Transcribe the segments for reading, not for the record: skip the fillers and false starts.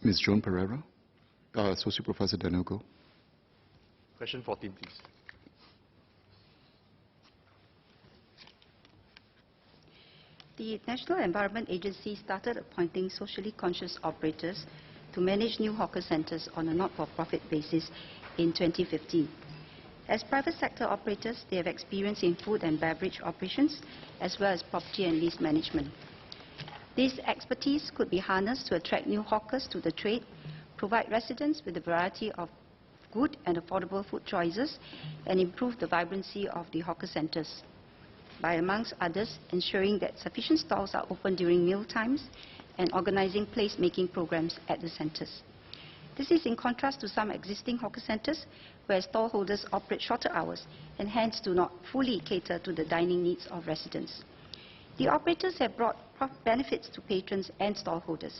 Ms. Joan Pereira. Associate Professor Danogo. Question 14, please. The National Environment Agency started appointing socially conscious operators to manage new hawker centres on a not-for-profit basis in 2015. As private sector operators, they have experience in food and beverage operations, as well as property and lease management. This expertise could be harnessed to attract new hawkers to the trade, provide residents with a variety of good and affordable food choices, and improve the vibrancy of the hawker centres by, amongst others, ensuring that sufficient stalls are open during meal times and organising place-making programs at the centres. This is in contrast to some existing hawker centres where stallholders operate shorter hours and hence do not fully cater to the dining needs of residents. The operators have brought benefits to patrons and stallholders.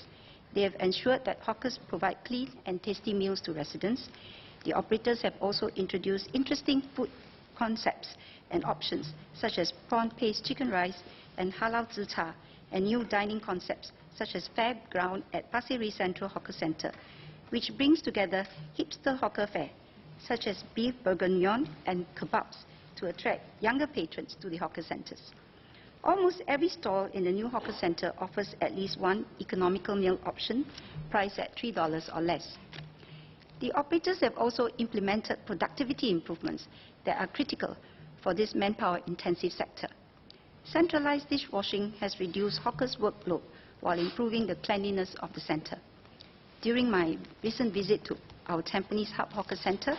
They have ensured that hawkers provide clean and tasty meals to residents. The operators have also introduced interesting food concepts and options such as prawn-paste chicken rice and halal zi cha, and new dining concepts such as Fairground at Pasir Ris Central Hawker Centre, which brings together hipster hawker fare such as beef bourguignon and kebabs to attract younger patrons to the hawker centres. Almost every stall in the new hawker centre offers at least one economical meal option priced at $3 or less. The operators have also implemented productivity improvements that are critical for this manpower-intensive sector. Centralised dishwashing has reduced hawkers' workload while improving the cleanliness of the centre. During my recent visit to our Tampines Hub Hawker Centre,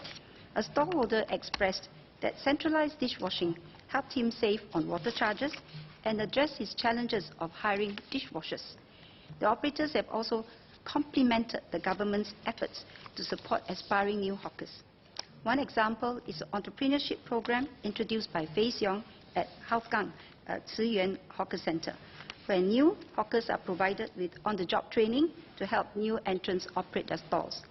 a stallholder expressed that centralised dishwashing helped him save on water charges and address his challenges of hiring dishwashers. The operators have also complemented the government's efforts to support aspiring new hawkers. One example is the entrepreneurship program introduced by Fei Xiong at Haokang Tzi Yuan Hawker Centre, where new hawkers are provided with on-the-job training to help new entrants operate their stalls.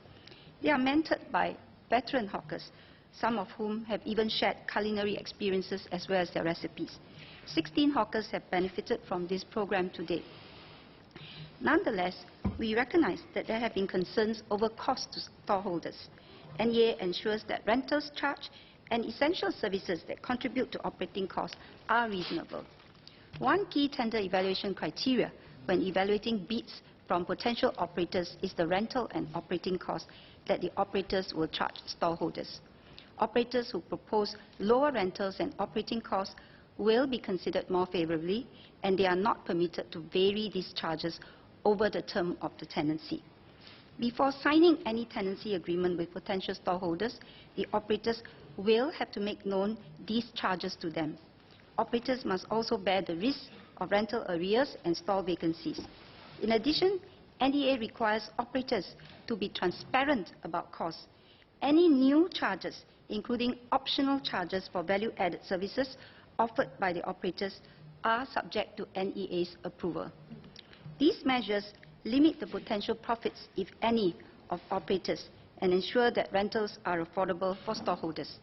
They are mentored by veteran hawkers, some of whom have even shared culinary experiences as well as their recipes. 16 hawkers have benefited from this program to date. Nonetheless, we recognize that there have been concerns over cost to stallholders. NEA ensures that rentals charged and essential services that contribute to operating costs are reasonable. One key tender evaluation criteria when evaluating bids from potential operators is the rental and operating costs that the operators will charge stallholders. Operators who propose lower rentals and operating costs will be considered more favourably, and they are not permitted to vary these charges over the term of the tenancy. Before signing any tenancy agreement with potential stallholders, the operators will have to make known these charges to them. Operators must also bear the risk of rental arrears and stall vacancies. In addition, NEA requires operators to be transparent about costs. Any new charges, including optional charges for value-added services offered by the operators, are subject to NEA's approval. These measures limit the potential profits, if any, of operators and ensure that rentals are affordable for stallholders.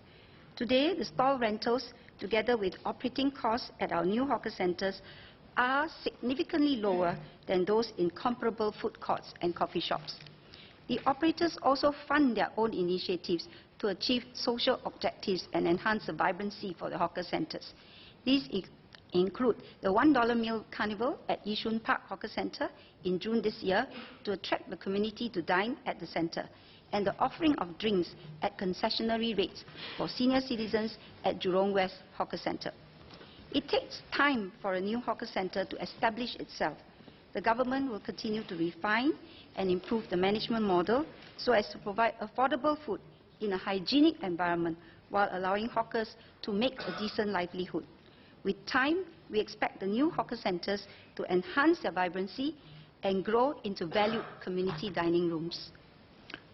Today, the stall rentals, together with operating costs at our new hawker centres, are significantly lower than those in comparable food courts and coffee shops. The operators also fund their own initiatives to achieve social objectives and enhance the vibrancy for the hawker centres. These include the $1 meal carnival at Yishun Park Hawker Centre in June this year to attract the community to dine at the centre, and the offering of drinks at concessionary rates for senior citizens at Jurong West Hawker Centre. It takes time for a new hawker centre to establish itself. The government will continue to refine and improve the management model so as to provide affordable food in a hygienic environment while allowing hawkers to make a decent livelihood. With time, we expect the new hawker centres to enhance their vibrancy and grow into valued community dining rooms.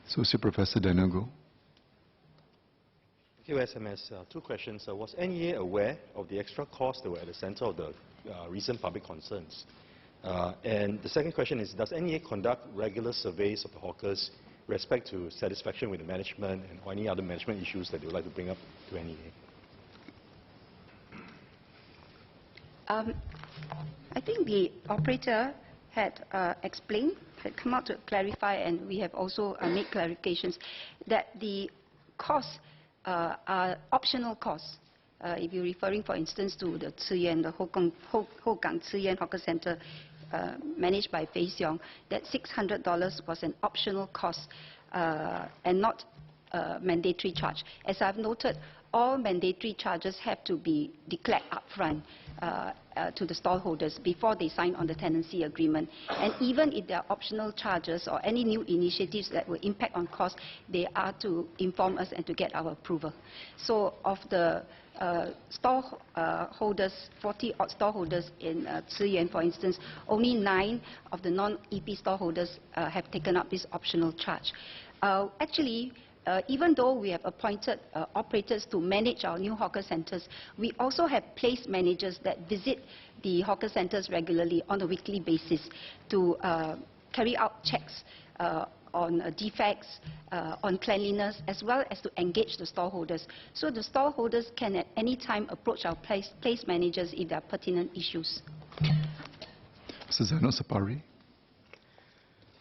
Associate Professor Danogo. QSMS, two questions. Was NEA aware of the extra costs that were at the centre of the recent public concerns? And the second question is, does NEA conduct regular surveys of the hawkers with respect to satisfaction with the management and or any other management issues that they would like to bring up to NEA? I think the operator had explained had come out to clarify, and we have also made clarifications, that the costs are optional costs. If you're referring, for instance, to the Hougang Tze Yan Hawker Center managed by Fei Xiong, that $600 was an optional cost and not a mandatory charge. As I've noted, all mandatory charges have to be declared upfront to the stallholders before they sign on the tenancy agreement. And even if there are optional charges or any new initiatives that will impact on cost, they are to inform us and to get our approval. So of the stallholders, 40-odd stallholders in Tze Yan, for instance, only 9 of the non-EP stallholders have taken up this optional charge. Actually, even though we have appointed operators to manage our new hawker centres, we also have place managers that visit the hawker centres regularly on a weekly basis to carry out checks on defects, on cleanliness, as well as to engage the stallholders. So the stallholders can at any time approach our place managers if there are pertinent issues. Mr. Zainal Sapari.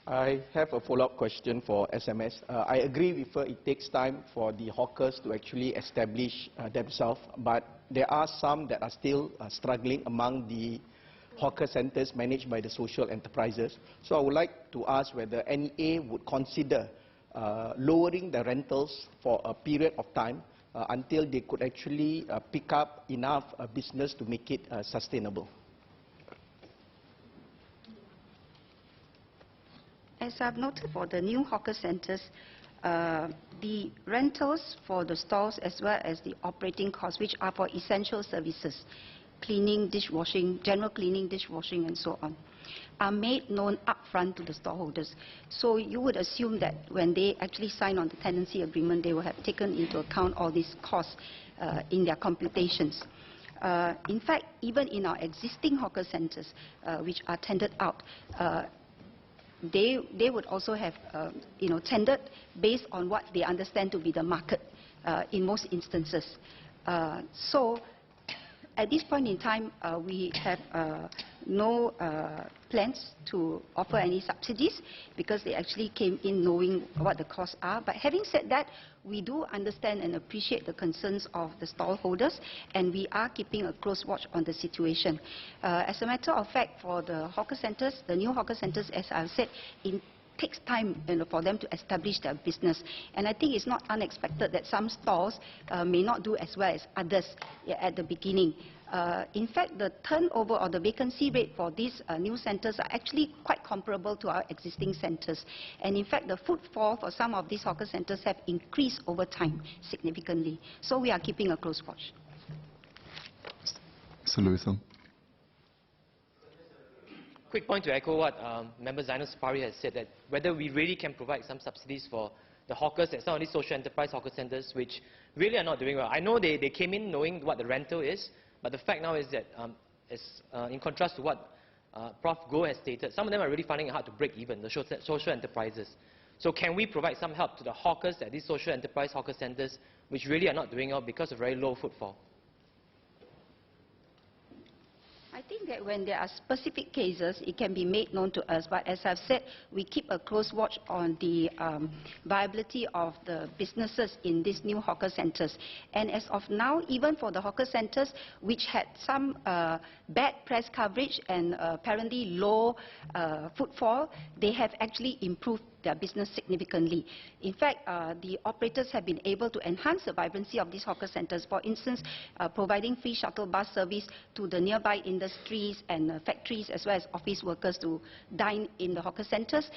I have a follow-up question for SMS. I agree with her, it takes time for the hawkers to actually establish themselves, but there are some that are still struggling among the hawker centres managed by the social enterprises. So I would like to ask whether NEA would consider lowering the rentals for a period of time until they could actually pick up enough business to make it sustainable. As I've noted for the new hawker centres, the rentals for the stalls as well as the operating costs, which are for essential services, cleaning, dishwashing, general cleaning, dishwashing and so on, are made known upfront to the stallholders. So you would assume that when they actually sign on the tenancy agreement, they will have taken into account all these costs in their computations. In fact, even in our existing hawker centres, which are tendered out, they would also have tendered based on what they understand to be the market in most instances. So at this point in time, we have no plans to offer any subsidies because they actually came in knowing what the costs are. But having said that, we do understand and appreciate the concerns of the stallholders, and we are keeping a close watch on the situation. As a matter of fact, for the hawker centres, the new hawker centres, as I've said, it takes time for them to establish their business. And I think it's not unexpected that some stalls may not do as well as others at the beginning. In fact, the turnover or the vacancy rate for these new centres are actually quite comparable to our existing centres. And in fact, the footfall for some of these hawker centres have increased over time significantly. So we are keeping a close watch. Mr. Louison. Quick point to echo what Member Zainal Sapari has said, that whether we really can provide some subsidies for the hawkers at some of these social enterprise hawker centres, which really are not doing well. I know they came in knowing what the rental is, but the fact now is that, in contrast to what Prof. Goh has stated, some of them are really finding it hard to break even, the social enterprises. So can we provide some help to the hawkers at these social enterprise hawker centres, which really are not doing well because of very low footfall? I think that when there are specific cases, it can be made known to us. But as I've said, we keep a close watch on the viability of the businesses in these new hawker centres. And as of now, even for the hawker centres, which had some bad press coverage and apparently low footfall, they have actually improved their business significantly. In fact, the operators have been able to enhance the vibrancy of these hawker centres. For instance, providing free shuttle bus service to the nearby industries and factories, as well as office workers to dine in the hawker centres,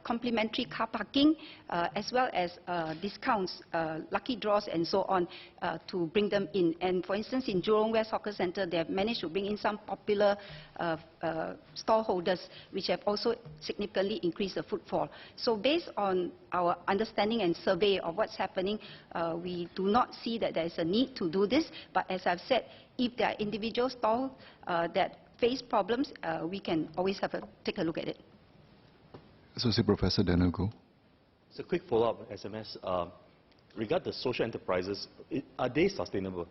complimentary car parking, as well as discounts, lucky draws and so on, to bring them in. And for instance, in Jurong West Hawker Centre, they have managed to bring in some popular stallholders, which have also significantly increased the footfall. So based on our understanding and survey of what's happening, we do not see that there is a need to do this. But as I've said, if there are individual stalls that face problems, we can always take a look at it. Associate Professor Daniel Goh. It's a quick follow-up, SMS. Regarding the social enterprises, are they sustainable?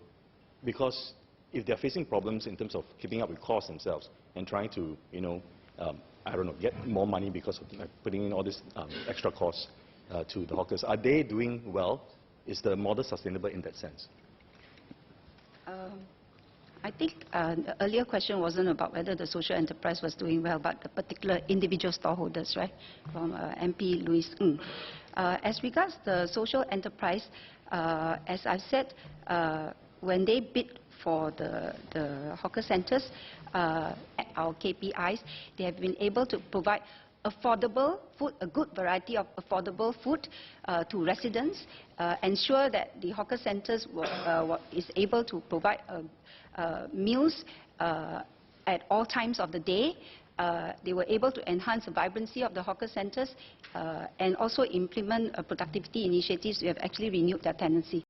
Because if they're facing problems in terms of keeping up with costs themselves and trying to, I don't know, get more money because of putting in all this extra costs to the hawkers. Are they doing well? Is the model sustainable in that sense? I think the earlier question wasn't about whether the social enterprise was doing well, but the particular individual storeholders, right, from MP Louis Ng. As regards the social enterprise, as I've said, when they bid for the hawker centres, our KPIs, they have been able to provide affordable food, a good variety of affordable food to residents, ensure that the hawker centres is able to provide meals at all times of the day. They were able to enhance the vibrancy of the hawker centres and also implement productivity initiatives. We have actually renewed their tenancy.